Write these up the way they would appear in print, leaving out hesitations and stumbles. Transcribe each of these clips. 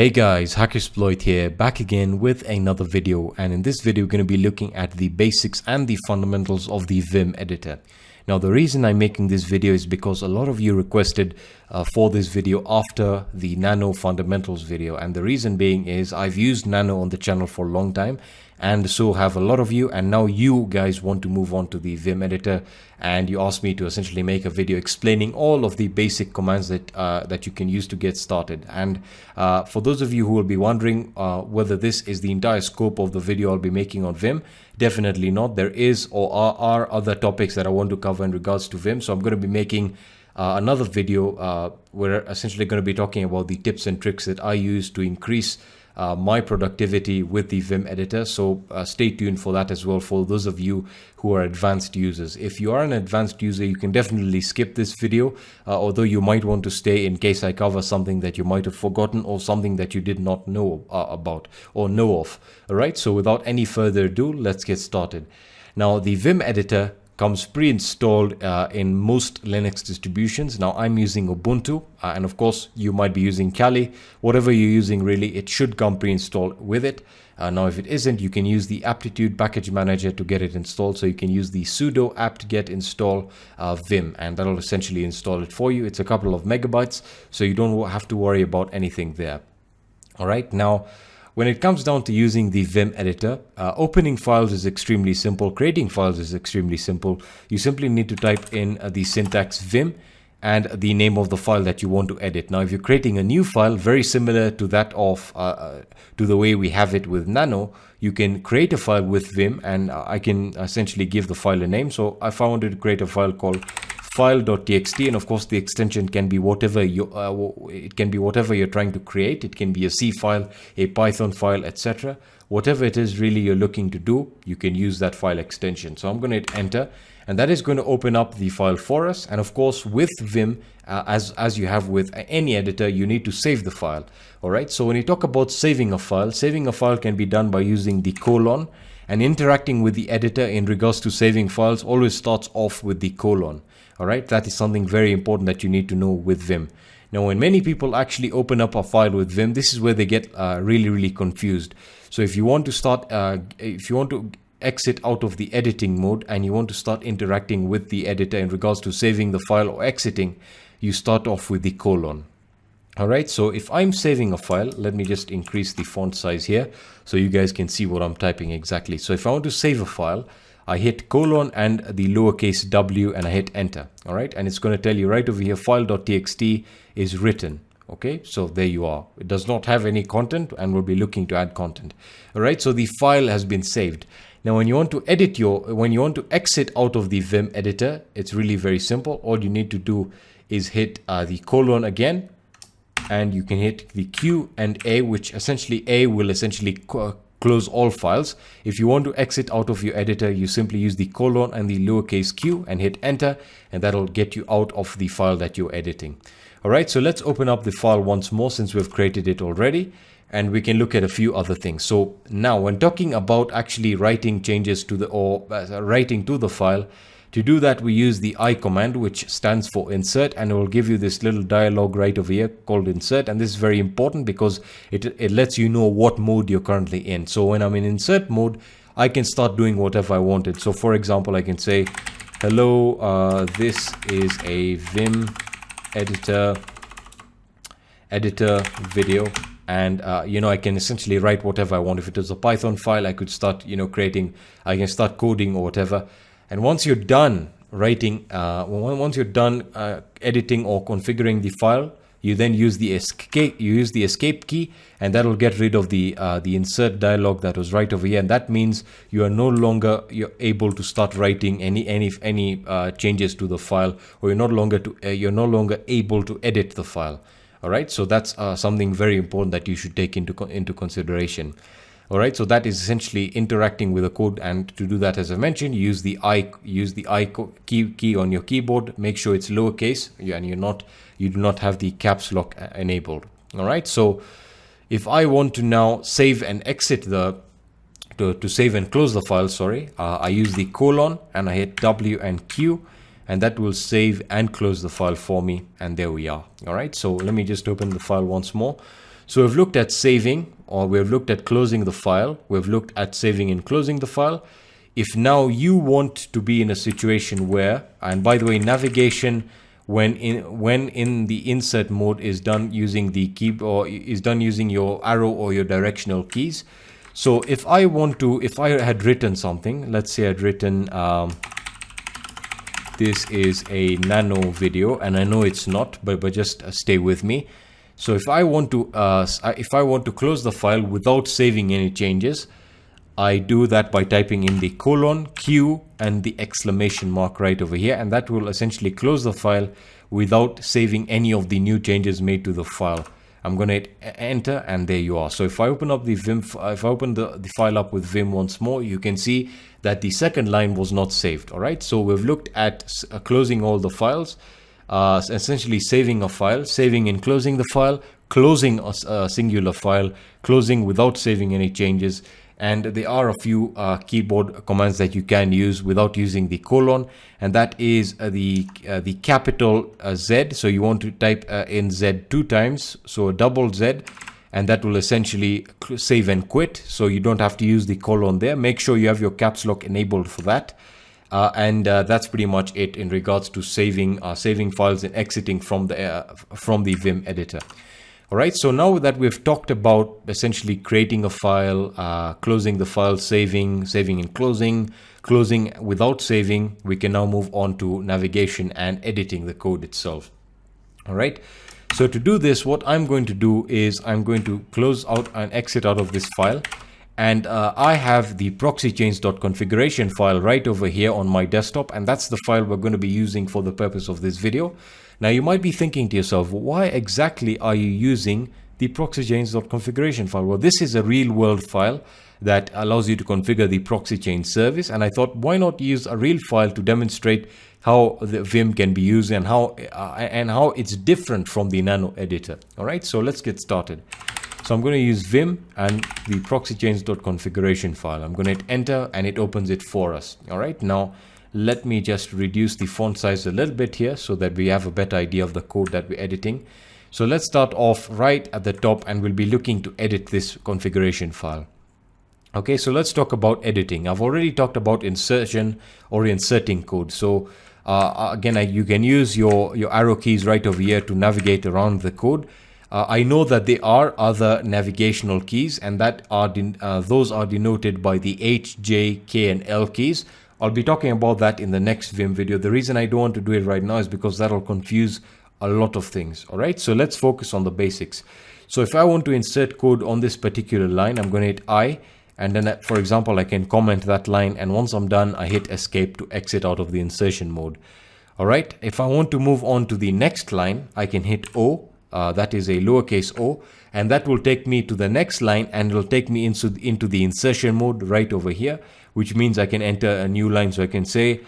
Hey guys, HackerSploit here, back again with another video, and in this video we're going to be looking at the basics and the fundamentals of the Vim editor. Now the reason I'm making this video is because a lot of you requested for this video after the Nano fundamentals video, and the reason being is I've used Nano on the channel for a long time, and so have a lot of you, and now you guys want to move on to the Vim editor, and you asked me to essentially make a video explaining all of the basic commands that you can use to get started. And for those of you who will be wondering whether this is the entire scope of the video I'll be making on Vim, definitely not. There is or are other topics that I want to cover in regards to Vim, so I'm going to be making another video where I'm essentially going to be talking about the tips and tricks that I use to increase my productivity with the Vim editor. So stay tuned for that as well, for those of you who are advanced users. If you are an advanced user, you can definitely skip this video, although you might want to stay in case I cover something that you might have forgotten or something that you did not know about or know of. All right, so without any further ado, let's get started. Now the Vim editor comes pre-installed in most Linux distributions. Now I'm using Ubuntu, and of course you might be using Kali. Whatever you're using, really, it should come pre-installed with it. Now if it isn't, you can use the aptitude package manager to get it installed. So you can use the sudo apt-get install Vim, and that'll essentially install it for you. It's a couple of megabytes, so you don't have to worry about anything there. All right, now when it comes down to using the Vim editor, opening files is extremely simple. Creating files is extremely simple. You simply need to type in the syntax Vim and the name of the file that you want to edit. Now, if you're creating a new file, very similar to that of to the way we have it with Nano, you can create a file with Vim, and I can essentially give the file a name. So if I wanted to create a file called file.txt, and of course the extension can be whatever it can be whatever you're trying to create. It can be a C file, a Python file, etc. Whatever it is really you're looking to do, you can use that file extension. So I'm going to hit enter, and that is going to open up the file for us. And of course with Vim, as you have with any editor, you need to save the file. All right, so when you talk about saving a file can be done by using the colon, and interacting with the editor in regards to saving files always starts off with the colon. All right, that is something very important that you need to know with Vim. Now, when many people actually open up a file with Vim, this is where they get really confused. So if you want to start, if you want to exit out of the editing mode and you want to start interacting with the editor in regards to saving the file or exiting, you start off with the colon. All right, so if I'm saving a file, let me just increase the font size here so you guys can see what I'm typing exactly. So if I want to save a file, I hit colon and the lowercase w, and I hit enter. All right, and it's going to tell you right over here, file.txt is written. Okay, so there you are. It does not have any content, and we'll be looking to add content. All right, so the file has been saved. Now, when you want to edit when you want to exit out of the Vim editor, it's really very simple. All you need to do is hit the colon again, and you can hit the Q and A, which essentially A will essentially close all files. If you want to exit out of your editor, you simply use the colon and the lowercase q and hit enter, and that'll get you out of the file that you're editing. All right, so let's open up the file once more since we've created it already, and we can look at a few other things. So now when talking about actually writing changes to the writing to the file, to do that, we use the I command, which stands for insert, and it will give you this little dialog right over here called insert. And this is very important because it lets you know what mode you're currently in. So when I'm in insert mode, I can start doing whatever I wanted. So for example, I can say, hello, this is a Vim editor video. And, I can essentially write whatever I want. If it was a Python file, I could start, I can start coding or whatever. And once you're done writing, once you're done editing or configuring the file, you then use the escape key, and that'll get rid of the insert dialog that was right over here. And that means you are no longer able to start writing any changes to the file, or you're no longer able to edit the file. All right, so that's something very important that you should take into consideration. All right, so that is essentially interacting with the code, and to do that, as I mentioned, use the I key on your keyboard. Make sure it's lowercase, and you do not have the caps lock enabled. All right, so if I want to now save and exit to save and close the file, I use the colon and I hit W and Q, and that will save and close the file for me, and there we are. All right, so let me just open the file once more. So we've looked at saving, or we've looked at closing the file. We've looked at saving and closing the file. If now you want to be in a situation where, and by the way, navigation when in the insert mode is done using the key, or is done using your arrow or your directional keys. So if I had written something, let's say I'd written this is a nano video, and I know it's not, but just stay with me. So if I want to close the file without saving any changes, I do that by typing in the colon, Q, and the exclamation mark right over here, and that will essentially close the file without saving any of the new changes made to the file. I'm going to hit enter, and there you are. So if I open up the Vim, if I open the file up with Vim once more, you can see that the second line was not saved. All right, so we've looked at closing all the files, essentially saving a file, saving and closing the file, closing a singular file, closing without saving any changes. And there are a few keyboard commands that you can use without using the colon, and that is the capital Z. So you want to type in Z 2 times, so a double Z, and that will essentially save and quit. So you don't have to use the colon there. Make sure you have your caps lock enabled for that. And that's pretty much it in regards to saving files and exiting from the Vim editor. All right, so now that we've talked about essentially creating a file, closing the file, saving and closing without saving, we can now move on to navigation and editing the code itself. All right, so to do this, what I'm going to do is I'm going to close out and exit out of this file. And I have the proxychains.configuration file right over here on my desktop, and that's the file we're going to be using for the purpose of this video. Now you might be thinking to yourself, why exactly are you using the proxychains.configuration file? Well, this is a real world file that allows you to configure the proxy chain service, and I thought, why not use a real file to demonstrate how the Vim can be used and how it's different from the nano editor. All right, so let's get started. So I'm going to use Vim and the proxychains.configuration file. I'm going to hit enter, and it opens it for us. All right, now let me just reduce the font size a little bit here so that we have a better idea of the code that we're editing. So let's start off right at the top, and we'll be looking to edit this configuration file. Okay, so let's talk about editing. I've already talked about insertion or inserting code. So again, you can use your arrow keys right over here to navigate around the code. I know that there are other navigational keys, and that are those are denoted by the H, J, K, and L keys. I'll be talking about that in the next Vim video. The reason I don't want to do it right now is because that'll confuse a lot of things. All right, so let's focus on the basics. So if I want to insert code on this particular line, I'm going to hit I, and then for example, I can comment that line, and once I'm done, I hit escape to exit out of the insertion mode. All right, if I want to move on to the next line, I can hit O. That is a lowercase o, and that will take me to the next line, and it'll take me into the insertion mode right over here, which means I can enter a new line. So I can say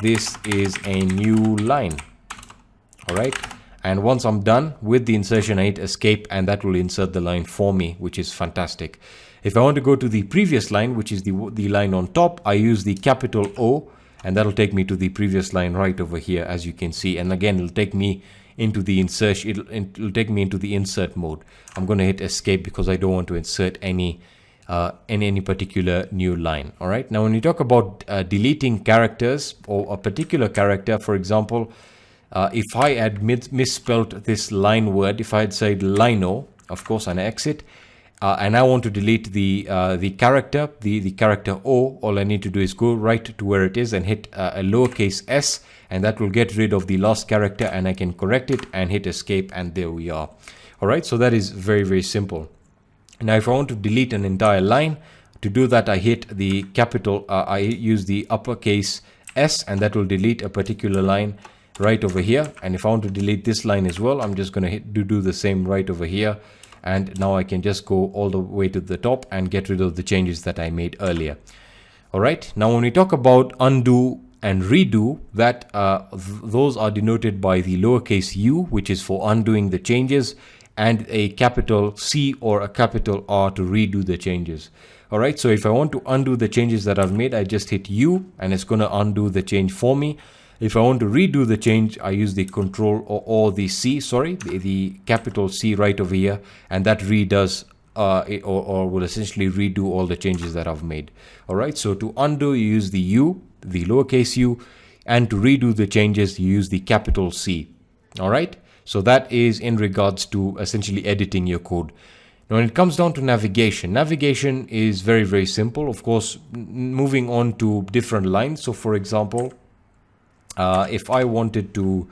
this is a new line. All right, and once I'm done with the insertion, I hit escape, and that will insert the line for me, which is fantastic. If I want to go to the previous line, which is the line on top, I use the capital O, and that'll take me to the previous line right over here, as you can see. And again, it'll take me into the insertion, it'll take me into the insert mode. I'm going to hit escape because I don't want to insert any particular new line. All right, now when you talk about deleting characters or a particular character, for example, if I had misspelled this line word, if I had said lino, of course, and I exit, and I want to delete the character, the character O, all I need to do is go right to where it is and hit a lowercase s, and that will get rid of the last character, and I can correct it and hit escape, and there we are. All right, so that is very, very simple. Now if I want to delete an entire line, to do that I hit the capital, I use the uppercase S, and that will delete a particular line right over here. And if I want to delete this line as well, I'm just going to do the same right over here, and now I can just go all the way to the top and get rid of the changes that I made earlier. All right, now when we talk about undo and redo, that those are denoted by the lowercase u, which is for undoing the changes, and a capital C or a capital R to redo the changes. All right, so if I want to undo the changes that I've made, I just hit U, and it's going to undo the change for me. If I want to redo the change, I use the control or the C, sorry, the capital C right over here, and that redoes or will essentially redo all the changes that I've made. All right, so to undo, you use the U, the lowercase u, and to redo the changes, you use the capital C. All right, so that is in regards to essentially editing your code. Now, when it comes down to navigation, navigation is very, very simple. Of course, moving on to different lines. So for example, if I wanted to,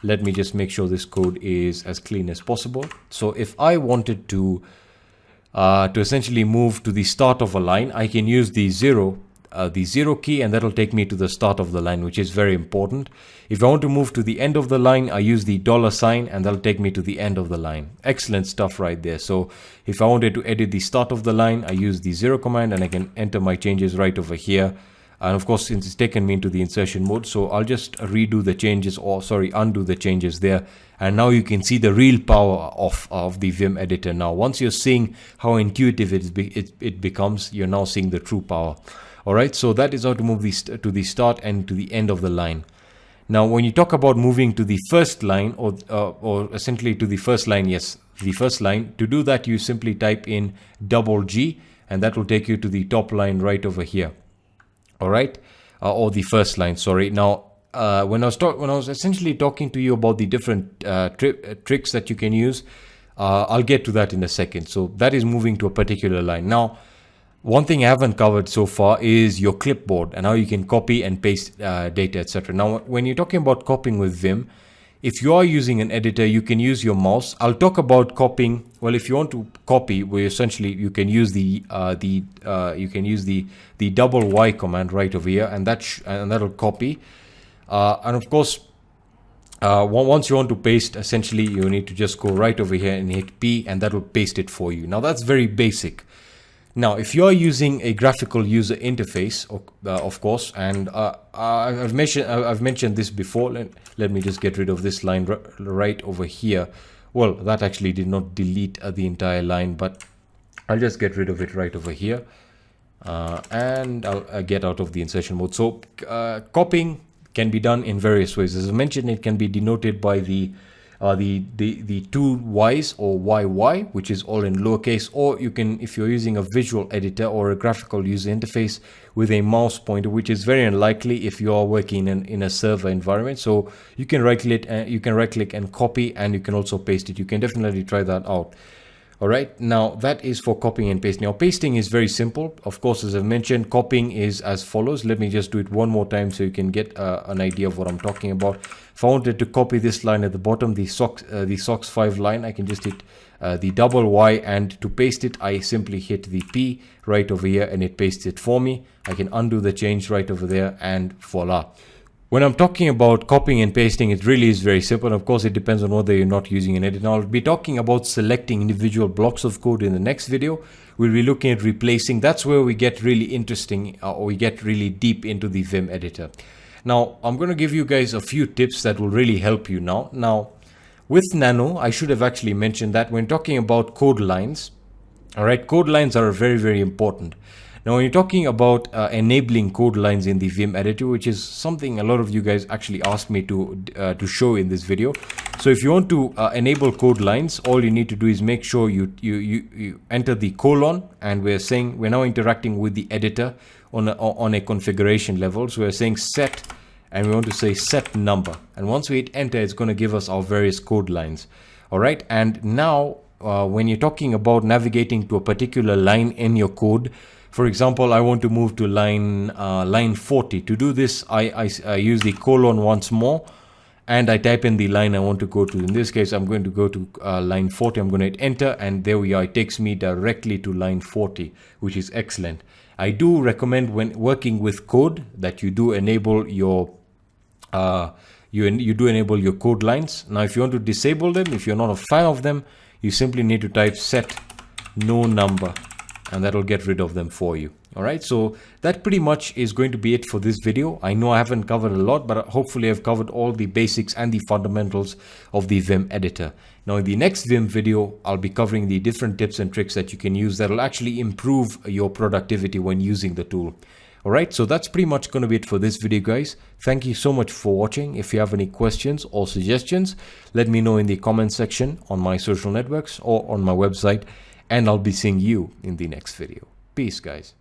let me just make sure this code is as clean as possible. So if I wanted to essentially move to the start of a line, I can use the zero key, and that'll take me to the start of the line, which is very important. If I want to move to the end of the line, I use the $sign, and that'll take me to the end of the line. Excellent stuff right there. So if I wanted to edit the start of the line, I use the 0 command, and I can enter my changes right over here. And of course, since it's taken me into the insertion mode, so I'll just redo the changes, or sorry, undo the changes there. And now you can see the real power of the Vim editor. Now, once you're seeing how intuitive it becomes, you're now seeing the true power. All right, so that is how to move to the start and to the end of the line. Now, when you talk about moving to the first line, or essentially to the first line, yes, the first line, to do that, you simply type in G, and that will take you to the top line right over here. All right, or the first line, sorry. Now, when I was essentially talking to you about the different tricks that you can use, I'll get to that in a second. So that is moving to a particular line. Now, one thing I haven't covered so far is your clipboard and how you can copy and paste data, etc. Now, when you're talking about copying with Vim, if you are using an editor, you can use your mouse. I'll talk about copying. Well, if you want to copy, where essentially you can use the Y command right over here, and that'll copy. And of course, once you want to paste, essentially you need to just go right over here and hit P, and that will paste it for you. Now, that's very basic. Now, if you are using a graphical user interface, of course, and I've mentioned this before. Let me just get rid of this line right over here. Well, that actually did not delete the entire line, but I'll just get rid of it right over here, and I'll get out of the insertion mode. So copying can be done in various ways. As I mentioned, it can be denoted by the two Y's or YY, which is all in lowercase, or you can, if you're using a visual editor or a graphical user interface, with a mouse pointer, which is very unlikely if you are working in a server environment. So you can right click and copy, and you can also paste it. You can definitely try that out. All right, now that is for copying and pasting. Now, pasting is very simple. Of course, as I've mentioned, copying is as follows. Let me just do it one more time so you can get an idea of what I'm talking about. If I wanted to copy this line at the bottom, the socks 5 line, I can just hit the Y, and to paste it, I simply hit the P right over here, and it pastes it for me. I can undo the change right over there, and voila. When I'm talking about copying and pasting, it really is very simple. Of course, it depends on whether you're not using an editor. I'll be talking about selecting individual blocks of code in the next video. We'll be looking at replacing. That's where we get really interesting, or we get really deep into the Vim editor. Now, I'm going to give you guys a few tips that will really help you now. Now, with Nano, I should have actually mentioned that when talking about code lines, all right, code lines are very, very important. Now, when you're talking about enabling code lines in the Vim editor, which is something a lot of you guys actually asked me to show in this video. So if you want to enable code lines, all you need to do is make sure you enter the colon, and we're now interacting with the editor on a configuration level. So we're saying set, and we want to say set number. And once we hit enter, it's going to give us our various code lines. All right. And now when you're talking about navigating to a particular line in your code, for example, I want to move to line 40. To do this, I use the colon once more, and I type in the line I want to go to. In this case, I'm going to go to line 40. I'm going to hit enter, and there we are. It takes me directly to line 40, which is excellent. I do recommend, when working with code, that you do enable your you do enable your code lines. Now, if you want to disable them, if you're not a fan of them, you simply need to type set no number, and that'll get rid of them for you. All right, so that pretty much is going to be it for this video. I know I haven't covered a lot, but hopefully I've covered all the basics and the fundamentals of the Vim editor. Now, in the next Vim video, I'll be covering the different tips and tricks that you can use that will actually improve your productivity when using the tool. Alright, so that's pretty much going to be it for this video, guys. Thank you so much for watching. If you have any questions or suggestions, let me know in the comment section on my social networks or on my website, and I'll be seeing you in the next video. Peace, guys.